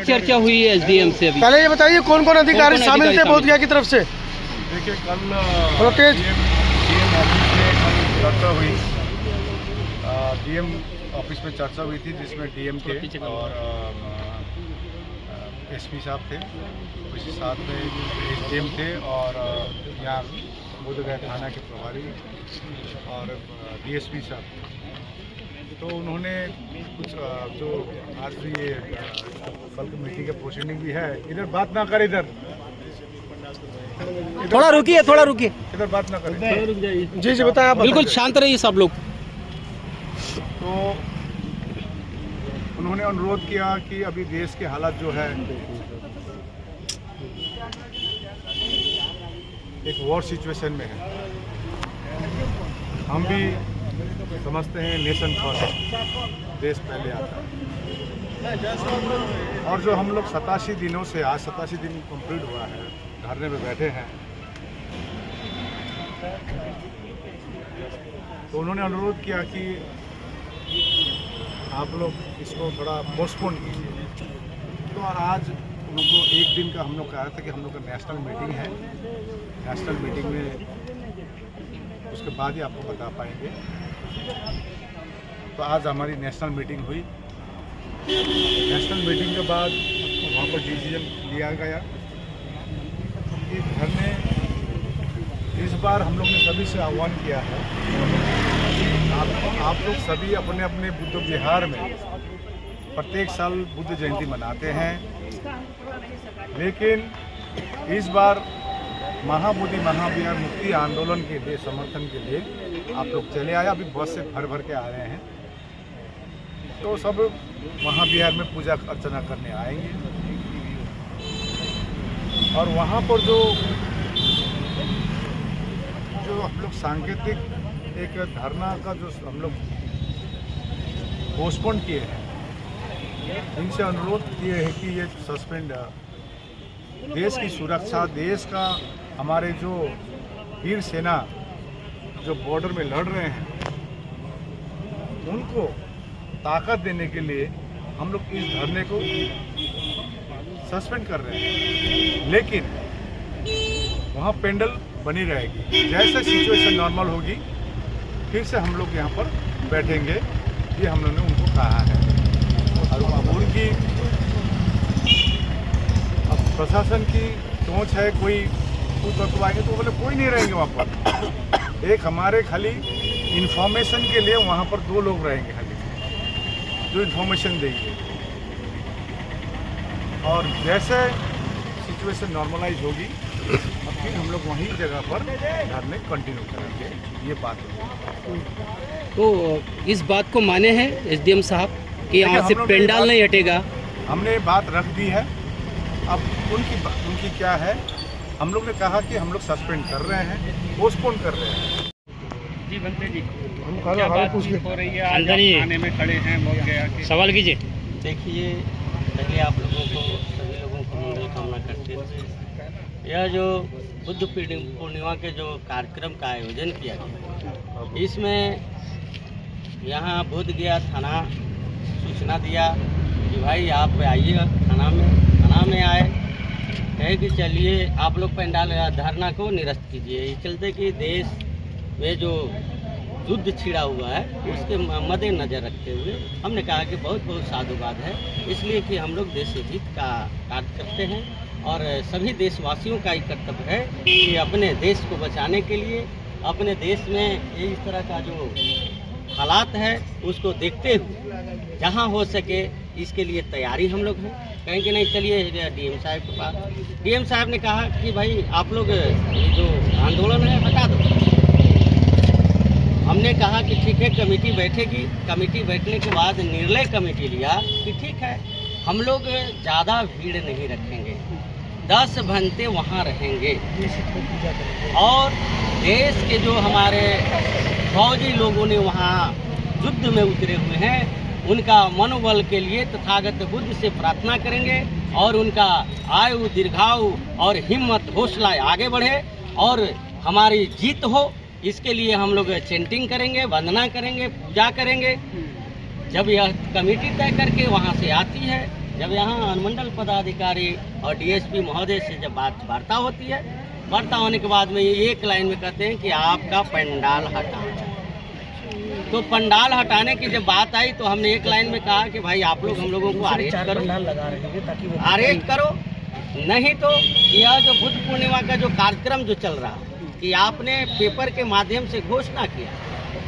चर्चा हुई है एसडीएम से अभी? पहले ये बताइए कौन कौन अधिकारी शामिल थे बोधगया की तरफ से? देखिए कल प्रोटेस्ट डीएम ऑफिस में कल चर्चा हुई। डीएम ऑफिस में चर्चा हुई थी जिसमें डीएम थे और एसपी साहब थे, उसी साथ में एसडीएम थे और यहाँ बोधगया थाना के प्रभारी और डीएसपी साहब। तो उन्होंने कुछ जो आज ये कल की मीटिंग का प्रोसीडिंग भी है, इधर बात ना कर, इधर थोड़ा रुकिए, थोड़ा रुकिए, इधर बात ना करें। जी बताएं आप। बिल्कुल शांत रहिए सब लोग। तो उन्होंने अनुरोध किया कि अभी देश के हालात जो है एक वॉर सिचुएशन में है। हम भी समझते हैं नेशन फर्स्ट, देश पहले आता है। और जो हम लोग 87 दिनों से आज 87 दिन कंप्लीट हुआ है, धरने में बैठे हैं, तो उन्होंने अनुरोध किया कि आप लोग इसको थोड़ा पोस्टपोन कीजिए। तो आज उनको एक दिन का हम लोग कहा था कि हम लोग का नेशनल मीटिंग है, नेशनल मीटिंग में उसके बाद ही आपको बता पाएंगे। तो आज हमारी नेशनल मीटिंग हुई। नेशनल मीटिंग के बाद वहाँ पर डिसीजन लिया गया कि धरने इस बार हम लोग ने सभी से आह्वान किया है आप लोग सभी अपने अपने बुद्ध विहार में प्रत्येक साल बुद्ध जयंती मनाते हैं, लेकिन इस बार महाबोधि महाविहार मुक्ति आंदोलन के लिए समर्थन के लिए आप लोग चले आए। अभी बस से भर भर के आ रहे हैं, तो सब महाविहार में पूजा अर्चना करने आएंगे और वहाँ पर जो हम लोग सांकेतिक एक धरना का जो हम लोग पोस्टपोन किए हैं, इनसे अनुरोध किए हैं कि ये सस्पेंड, देश की सुरक्षा, देश का हमारे जो वीर सेना जो बॉर्डर में लड़ रहे हैं उनको ताकत देने के लिए हम लोग इस धरने को सस्पेंड कर रहे हैं। लेकिन वहाँ पेंडल बनी रहेगी, जैसे सिचुएशन नॉर्मल होगी फिर से हम लोग यहाँ पर बैठेंगे, ये हम लोगों ने उनको कहा है। और अब उनकी अब प्रशासन की सोच है, कोई तत्व आएंगे तो बोले कोई नहीं रहेंगे वहाँ पर। एक हमारे खाली इंफॉर्मेशन के लिए वहाँ पर 2 लोग रहेंगे खाली, जो इंफॉर्मेशन देंगे। और जैसे सिचुएशन नॉर्मलाइज होगी अब फिर हम लोग वहीं जगह पर धरने कंटिन्यू करेंगे, ये बात होगी। तो इस बात को माने हैं एसडीएम साहब कि यहाँ से पेंडाल नहीं हटेगा? हमने बात रख दी है। अब उनकी क्या है, हम लोग ने कहा कि हम लोग सस्पेंड कर रहे हैं, पोस्टपोन कर रहे हैं। जी बनते जी, क्या बात हो रही है? अंदर ही थाने में खड़े हैं, बोधगया के सवाल कीजिए। देखिए, पहले आप लोगों को सभी लोगों को मंगल कामना करते हुए यह जो बुद्ध पूर्णिमा के जो कार्यक्रम का आयोजन किया गया, इसमें यहाँ बोधगया थाना सूचना दिया कि भाई आप आइए थाना में आए, कहे कि चलिए आप लोग पंडाल धरना को निरस्त कीजिए। इस चलते कि देश में जो युद्ध छिड़ा हुआ है उसके मद्देनजर रखते हुए हमने कहा कि बहुत बहुत साधुवाद है, इसलिए कि हम लोग देश हित का कार्य करते हैं और सभी देशवासियों का ही कर्तव्य है कि अपने देश को बचाने के लिए अपने देश में इस तरह का जो हालात है उसको देखते हुए जहां हो सके इसके लिए तैयारी हम लोग हैं। कहें कि नहीं चलिए डीएम साहब के पास। डीएम साहब ने कहा कि भाई आप लोग ये जो आंदोलन है हटा दो। हमने कहा कि ठीक है, कमेटी बैठेगी। कमेटी बैठने के बाद निर्णय कमेटी लिया कि ठीक है, हम लोग ज़्यादा भीड़ नहीं रखेंगे, 10 घंटे वहाँ रहेंगे और देश के जो हमारे फौजी लोगों ने वहाँ युद्ध में उतरे हुए हैं उनका मनोबल के लिए तथागत बुद्ध से प्रार्थना करेंगे और उनका आयु दीर्घायु और हिम्मत हौसला आगे बढ़े और हमारी जीत हो, इसके लिए हम लोग चैंटिंग करेंगे, वंदना करेंगे, पूजा करेंगे। जब यह कमेटी तय करके वहाँ से आती है जब यहाँ अनुमंडल पदाधिकारी और डीएसपी महोदय से जब वार्ता होती है, वार्ता होने के बाद में ये एक लाइन में कहते हैं कि आपका पंडाल हटाओ। तो पंडाल हटाने की जब बात आई तो हमने एक लाइन में कहा कि भाई आप लोग हम लोगों को अरेस्ट करो, अरेस्ट करो, नहीं तो यह जो बुद्ध पूर्णिमा का जो कार्यक्रम जो चल रहा कि आपने पेपर के माध्यम से घोषणा किया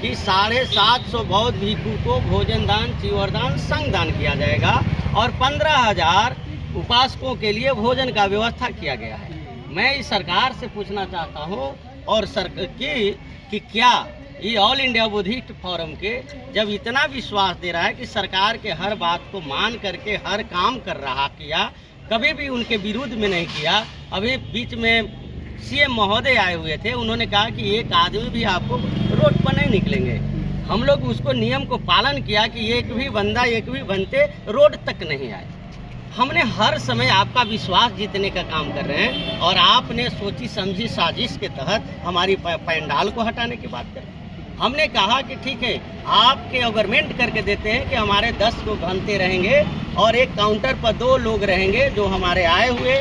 कि 750 बौद्ध भिक्षु को भोजन दान, चीवर दान, संग दान किया जाएगा और 15,000 उपासकों के लिए भोजन का व्यवस्था किया गया है। मैं इस सरकार से पूछना चाहता हूँ और कि क्या ये ऑल इंडिया बुद्धिस्ट फोरम के जब इतना विश्वास दे रहा है कि सरकार के हर बात को मान करके हर काम कर रहा किया, कभी भी उनके विरुद्ध में नहीं किया। अभी बीच में सीएम महोदय आए हुए थे, उन्होंने कहा कि एक आदमी भी आपको रोड पर नहीं निकलेंगे। हम लोग उसको नियम को पालन किया कि एक भी बंदा एक भी बनते रोड तक नहीं आए। हमने हर समय आपका विश्वास जीतने का काम कर रहे हैं और आपने सोची समझी साजिश के तहत हमारी पंडाल को हटाने की बात करें। हमने कहा कि ठीक है, आपके अग्रीमेंट करके देते हैं कि हमारे 10 को घंटे रहेंगे और एक काउंटर पर 2 लोग रहेंगे जो हमारे आए हुए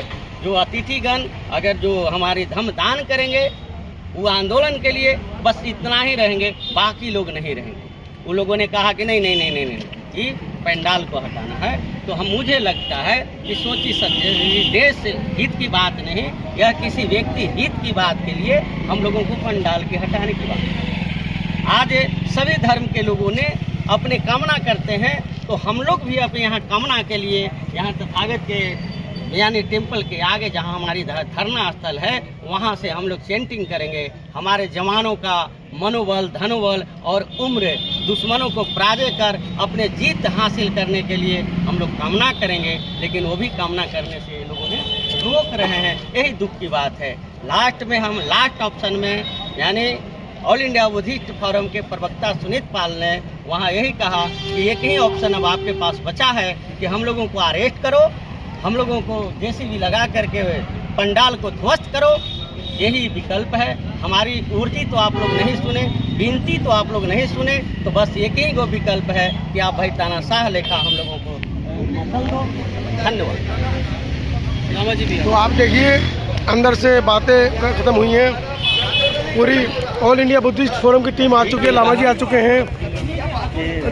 जो अतिथिगण अगर जो हमारी धम दान करेंगे वो आंदोलन के लिए बस इतना ही रहेंगे, बाकी लोग नहीं रहेंगे। उन लोगों ने कहा कि नहीं नहीं नहीं नहीं नहीं कि पंडाल को हटाना है। तो मुझे लगता है कि सोची समझी देश हित की बात नहीं, यह किसी व्यक्ति हित की बात के लिए हम लोगों को पंडाल के हटाने की बात है। आज सभी धर्म के लोगों ने अपने कामना करते हैं, तो हम लोग भी अपने यहाँ कामना के लिए यहाँ तथागत के यानी टेम्पल के आगे जहाँ हमारी धरना स्थल है वहाँ से हम लोग चैंटिंग करेंगे। हमारे जवानों का मनोबल, धनोबल और उम्र दुश्मनों को पराजय कर अपने जीत हासिल करने के लिए हम लोग कामना करेंगे, लेकिन वो भी कामना करने से लोगों ने रोक रहे हैं। यही दुख की बात है। लास्ट में हम लास्ट ऑप्शन में यानी ऑल इंडिया बुद्धिस्ट फोरम के प्रवक्ता सुनीत पाल ने वहाँ यही कहा कि एक ही ऑप्शन अब आपके पास बचा है कि हम लोगों को अरेस्ट करो, हम लोगों को जेसीबी लगा करके पंडाल को ध्वस्त करो, यही विकल्प है। हमारी उर्जी तो आप लोग नहीं सुने, विनती तो आप लोग नहीं सुने, तो बस एक ही गो विकल्प है कि आप भाई तानाशाह लेखा हम लोगों को मोकल दो। धन्यवाद। तो आप देखिए अंदर से बातें खत्म हुई हैं, पूरी ऑल इंडिया बुद्धिस्ट फोरम की टीम आ चुकी है, लामा जी आ चुके हैं।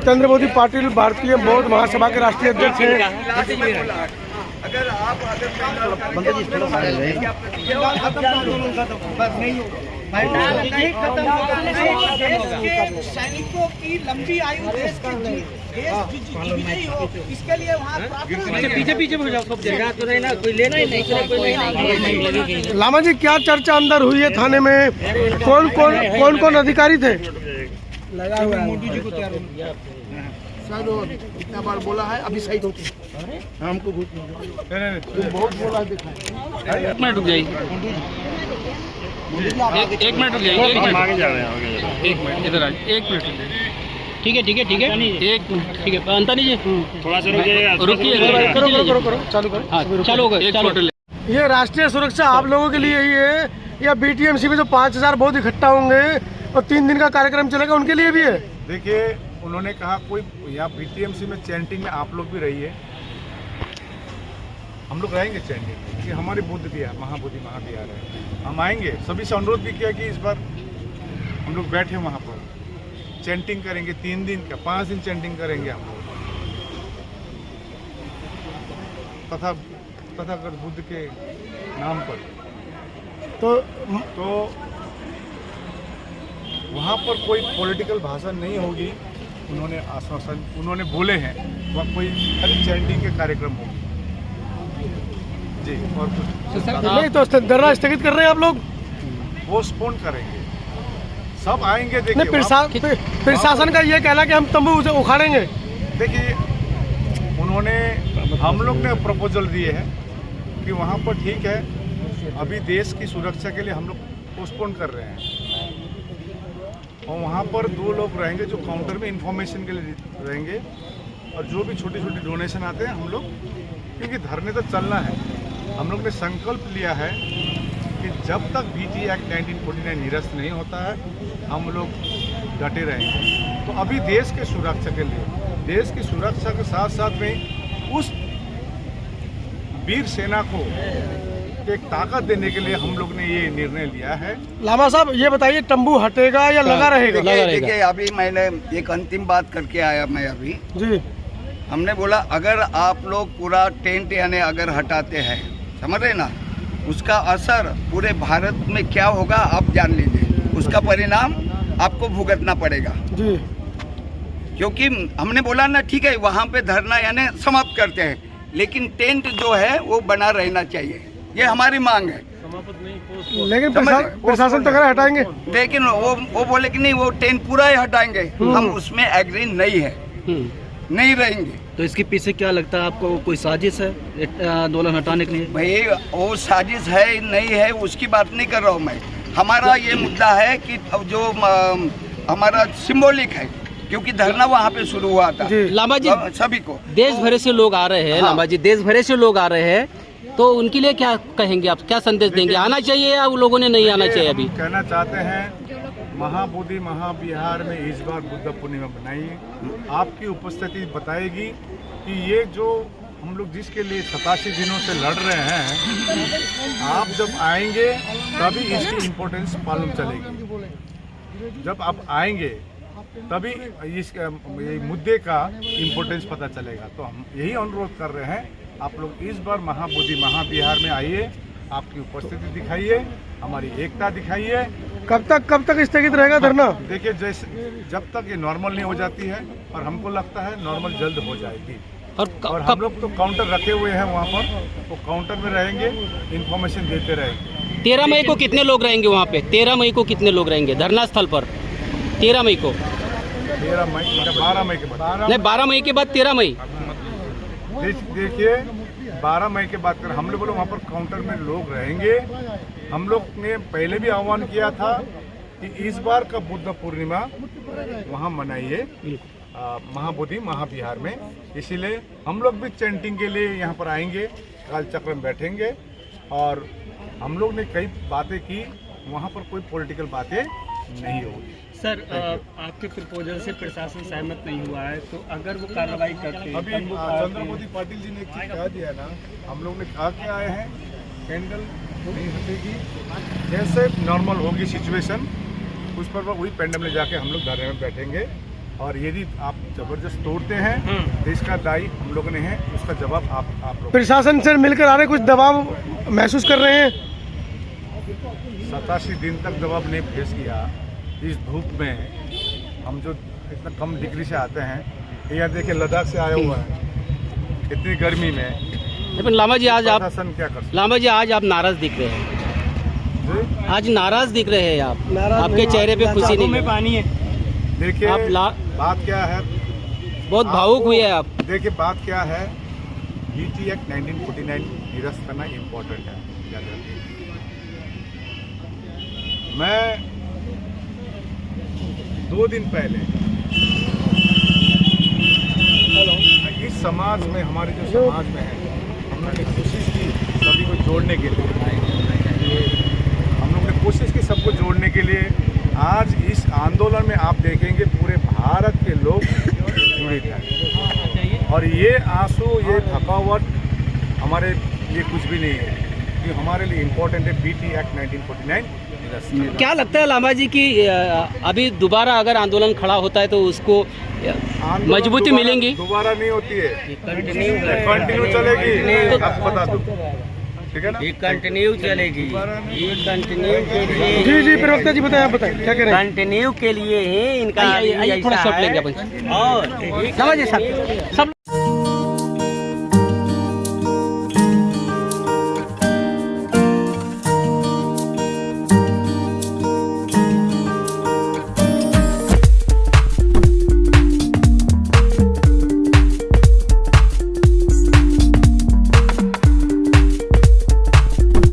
चंद्रबोधी पाटिल भारतीय बौद्ध महासभा के राष्ट्रीय अध्यक्ष हैं। अगर आप सैनिकों की लंबी आयु देश विजयी हो, इसके लिए वहाँ पीछे हो जाओ, सब जगह तो नहीं ना, कोई लेना ही नहीं। लामा जी क्या चर्चा अंदर हुई है थाने में? कौन कौन अधिकारी थे? लगा हुआ मोदी जी को तैयार इतना बार बोला है, अभी सही होती हमको बहुत बोला दिखा। एक मिनट रुक जाइए, एक मिनट रुक जाइए, आगे जा रहे हैं, एक मिनट इधर आ, एक मिनट ठीक है ठीक है ठीक है, एक मिनट ठीक है। अंतनी जी थोड़ा सा रुकिए, करो चालू करो। हाँ चालू होगा। ये राष्ट्रीय सुरक्षा आप लोगों के लिए ही है या बीटीएमसी में जो 5,000 बौद्ध इकट्ठा होंगे और 3 दिन का कार्यक्रम चलेगा उनके लिए भी है? देखिए, उन्होंने कहा कोई यहाँ बीटीएमसी में चैंटिंग में आप लोग भी रहिए, हम लोग रहेंगे चैंटिंग कि हमारे बुद्ध विहार महाबोधि महाविहार है, हम आएंगे। सभी से अनुरोध भी किया कि इस बार हम लोग बैठे वहाँ पर चैंटिंग करेंगे, 3 दिन का 5 दिन चैंटिंग करेंगे हम लोग तथागत बुद्ध के नाम पर। तो वहाँ पर कोई पॉलिटिकल भाषण नहीं होगी, उन्होंने आश्वासन उन्होंने बोले हैं, वह कोई खाली चैंटिंग के कार्यक्रम होगी जी, और कुछ नहीं। तो धरना स्थगित कर रहे हैं आप लोग? पोस्टपोन करेंगे, सब आएंगे। देखिए प्रशासन का ये कहना कि हम तंबू उखाड़ेंगे। देखिए, उन्होंने हम लोग ने प्रपोजल दिए हैं कि वहाँ पर ठीक है, अभी देश की सुरक्षा के लिए हम लोग पोस्टपोन कर रहे हैं और वहाँ पर 2 लोग रहेंगे जो काउंटर में इंफॉर्मेशन के लिए रहेंगे, और जो भी छोटी छोटी डोनेशन आते हैं हम लोग, क्योंकि धरने तो चलना है। हम लोग ने संकल्प लिया है कि जब तक बीटी एक्ट 1949 निरस्त नहीं होता है हम लोग डटे रहेंगे। तो अभी देश के सुरक्षा के लिए, देश की सुरक्षा के साथ साथ में उस वीर सेना को एक ताकत देने के लिए हम लोग ने ये निर्णय लिया है। लामा साहब ये बताइए, तंबू हटेगा या लगा रहेगा? देखिए अभी मैंने एक अंतिम बात करके आया मैं अभी जी। हमने बोला अगर आप लोग पूरा टेंट यानी अगर हटाते हैं, समझ रहे ना, उसका असर पूरे भारत में क्या होगा आप जान लीजिए, उसका परिणाम आपको भुगतना पड़ेगा जी। क्योंकि हमने बोला ना ठीक है वहाँ पे धरना यानी समाप्त करते हैं, लेकिन टेंट जो है वो बना रहना चाहिए, ये हमारी मांग है। लेकिन प्रशासन तो कह हटाएंगे, लेकिन वो बोले कि नहीं वो टेंट पूरा ही हटाएंगे, हम उसमें एग्री नहीं है, नहीं रहेंगे। तो इसके पीछे क्या लगता है आपको, कोई साजिश है आंदोलन हटाने के लिए? भाई वो साजिश है नहीं है उसकी बात नहीं कर रहा हूँ मैं, हमारा ये मुद्दा है कि जो हमारा सिंबॉलिक है, क्योंकि धरना वहाँ पे शुरू हुआ था लामा जी, सभी को देश भर से लोग आ रहे हैं। लामा जी, देश भर से लोग आ रहे हैं, तो उनके लिए क्या कहेंगे आप, क्या संदेश देंगे? आना चाहिए या उन लोगों ने नहीं आना चाहिए? अभी कहना चाहते हैं महाबोधि महाविहार में इस बार बुद्ध पूर्णिमा बनाइए, आपकी उपस्थिति बताएगी कि ये जो हम लोग जिसके लिए 87 दिनों से लड़ रहे हैं, आप जब आएंगे तभी इसकी इम्पोर्टेंस मालूम चलेगी। जब आप आएंगे तभी इस मुद्दे का इम्पोर्टेंस पता चलेगा। तो हम यही अनुरोध कर रहे हैं, आप लोग इस बार महाबोधि महाविहार में आइए, आपकी उपस्थिति दिखाइए, हमारी एकता दिखाइए। कब तक स्थगित रहेगा धरना? देखिए जैसे जब तक ये नॉर्मल नहीं हो जाती है, और हमको लगता है नॉर्मल जल्द हो जाएगी। और हम लोग तो काउंटर रखे हुए हैं वहाँ पर, तो काउंटर में रहेंगे, इन्फॉर्मेशन देते रहेंगे। 13 मई को कितने लोग रहेंगे वहाँ पे? 13 मई को कितने लोग रहेंगे धरना स्थल पर? 13 मई को 13 मई 12 मई के बाद नहीं, 12 मई के बाद 13 मई। देखिए 12 मई के बाद कर हम लोग वहाँ पर काउंटर में लोग रहेंगे। हम लोग ने पहले भी आह्वान किया था कि इस बार का बुद्ध पूर्णिमा वहाँ मनाइए महाबोधि महाविहार में, इसीलिए हम लोग भी चैंटिंग के लिए यहाँ पर आएंगे, काल चक्र में बैठेंगे, और हम लोग ने कई बातें की, वहाँ पर कोई पॉलिटिकल बातें नहीं होगी। सर आपके प्रपोजल से प्रशासन सहमत नहीं हुआ है, तो अगर वो कार्रवाई करते हैं? अभी चंद्रमोदी पाटिल जी ने एक चीज कहा दिया ना, हम लोग ने कहा के आए हैं कैंडल नहीं हटेगी, जैसे नॉर्मल होगी सिचुएशन उस पर वही पेंडल में जाके हम लोग धरने में बैठेंगे, और यदि आप जबरदस्त तोड़ते हैं तो इसका दायी हम लोग ने है, उसका जवाब आप लोग। प्रशासन से मिलकर आ रहे, कुछ दबाव महसूस कर रहे हैं? 87 दिन तक दबाव नहीं फेस किया, इस धूप में हम जो इतना कम डिग्री से आते हैं, यहाँ देखिए लद्दाख से आया हुआ है इतनी गर्मी में। लेकिन लामा जी आज आप क्या कर, लामा जी आज आप नाराज दिख रहे हैं, आज नाराज दिख रहे हैं आप, आपके चेहरे पे खुशी नहीं है। पानी है। देखिए आप बात क्या है, बहुत भावुक हुए हैं आप। देखिए बात क्या है, BT एक्ट 1949 निरस्त करना इम्पोर्टेंट है, याद रखिए। मैं 2 दिन पहले इस समाज में, हमारे जो समाज में है, हम लोगों ने कोशिश की सभी को जोड़ने के लिए, हम लोग ने कोशिश की सबको जोड़ने के लिए। आज इस आंदोलन में आप देखेंगे पूरे भारत के लोग जुड़े हैं, और ये आंसू, ये थकावट हमारे लिए कुछ भी नहीं है, कि हमारे लिए इम्पोर्टेंट है BT एक्ट 1949। क्या लगता है लामा जी कि अभी दोबारा अगर आंदोलन खड़ा होता है तो उसको मजबूती मिलेगी? दोबारा नहीं होती है, कंटिन्यू चलेगी। आपको बता दूं, ठीक है ना, ये कंटिन्यू चलेगी, ये कंटिन्यू के लिए। जी प्रवक्ता जी बताएं, आप बताएं क्या कह रहे हैं? कंटिन्यू के लिए ही इनका थोड़ा शॉट लेंगे अपन। और लामा जी सब